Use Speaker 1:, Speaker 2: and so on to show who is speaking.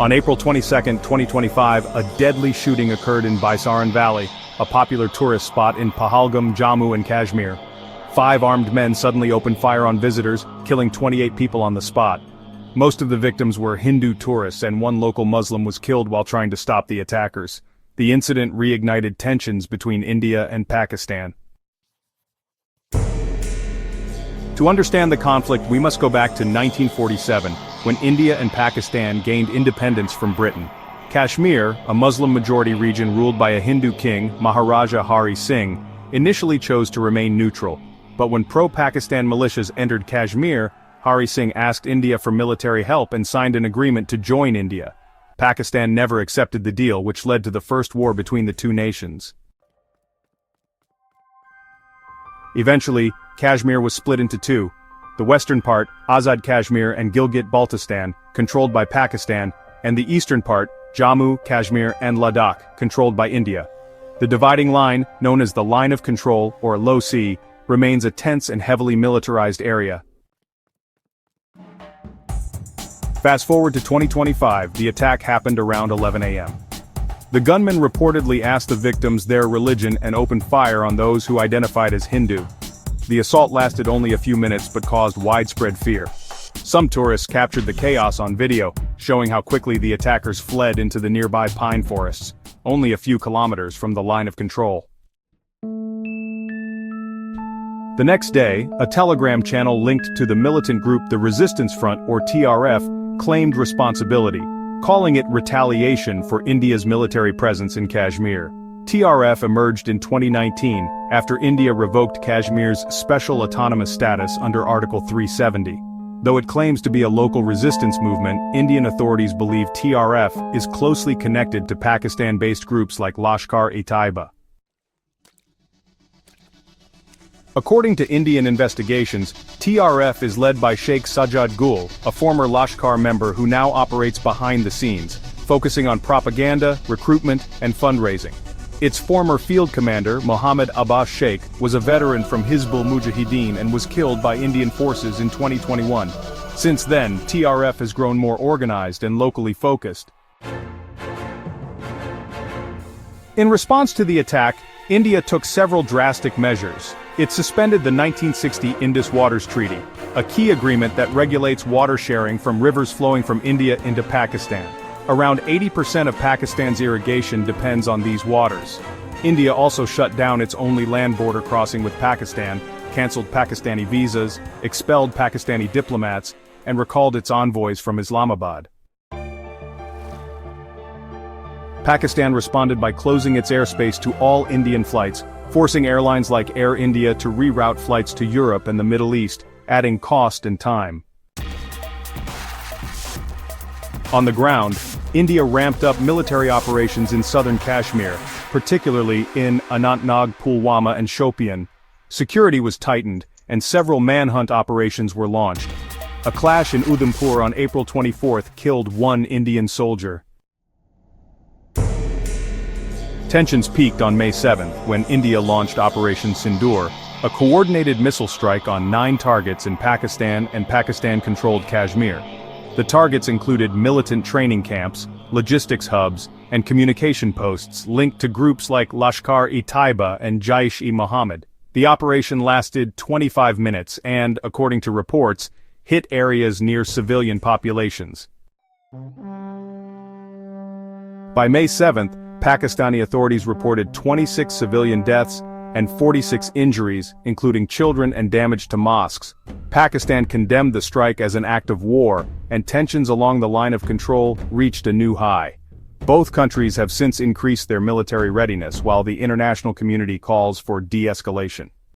Speaker 1: On April 22, 2025, a deadly shooting occurred in Baisaran Valley, a popular tourist spot in Pahalgam, Jammu and Kashmir. 5 armed men suddenly opened fire on visitors, killing 28 people on the spot. Most of the victims were Hindu tourists, and one local Muslim was killed while trying to stop the attackers. The incident reignited tensions between India and Pakistan. To understand the conflict, we must go back to 1947, when India and Pakistan gained independence from Britain. Kashmir, a Muslim-majority region ruled by a Hindu king, Maharaja Hari Singh, initially chose to remain neutral. But when pro-Pakistan militias entered Kashmir, Hari Singh asked India for military help and signed an agreement to join India. Pakistan never accepted the deal, which led to the first war between the two nations. Eventually, Kashmir was split into two. The western part, Azad Kashmir and Gilgit-Baltistan, controlled by Pakistan, and the eastern part, Jammu, Kashmir and Ladakh, controlled by India. The dividing line, known as the Line of Control, or LOC, remains a tense and heavily militarized area. Fast forward to 2025, the attack happened around 11 a.m. The gunman reportedly asked the victims their religion and opened fire on those who identified as Hindu. The assault lasted only a few minutes but caused widespread fear. Some tourists captured the chaos on video, showing how quickly the attackers fled into the nearby pine forests, only a few kilometers from the line of control. The next day, a Telegram channel linked to the militant group the Resistance Front, or TRF, claimed responsibility, calling it retaliation for India's military presence in Kashmir. TRF emerged in 2019 after India revoked Kashmir's special autonomous status under Article 370. Though it claims to be a local resistance movement, Indian authorities believe TRF is closely connected to Pakistan-based groups like Lashkar-e-Taiba. According to Indian investigations, TRF is led by Sheikh Sajjad Gul, a former Lashkar member who now operates behind the scenes, focusing on propaganda, recruitment, and fundraising. Its former field commander, Mohammad Abbas Sheikh, was a veteran from Hizbul Mujahideen and was killed by Indian forces in 2021. Since then, TRF has grown more organized and locally focused. In response to the attack, India took several drastic measures. It suspended the 1960 Indus Waters Treaty, a key agreement that regulates water sharing from rivers flowing from India into Pakistan. Around 80% of Pakistan's irrigation depends on these waters. India also shut down its only land border crossing with Pakistan, cancelled Pakistani visas, expelled Pakistani diplomats, and recalled its envoys from Islamabad. Pakistan responded by closing its airspace to all Indian flights, forcing airlines like Air India to reroute flights to Europe and the Middle East, adding cost and time. On the ground, India ramped up military operations in southern Kashmir, particularly in Anantnag, Pulwama and Shopian. Security was tightened, and several manhunt operations were launched. A clash in Udhampur on April 24 killed 1 Indian soldier. Tensions peaked on May 7 when India launched Operation Sindoor, a coordinated missile strike on 9 targets in Pakistan and Pakistan-controlled Kashmir. The targets included militant training camps, logistics hubs, and communication posts linked to groups like Lashkar-e-Taiba and Jaish-e-Mohammed. The operation lasted 25 minutes and, according to reports, hit areas near civilian populations. By May 7, Pakistani authorities reported 26 civilian deaths and 46 injuries, including children and damage to mosques. Pakistan condemned the strike as an act of war, and tensions along the line of control reached a new high. Both countries have since increased their military readiness while the international community calls for de-escalation.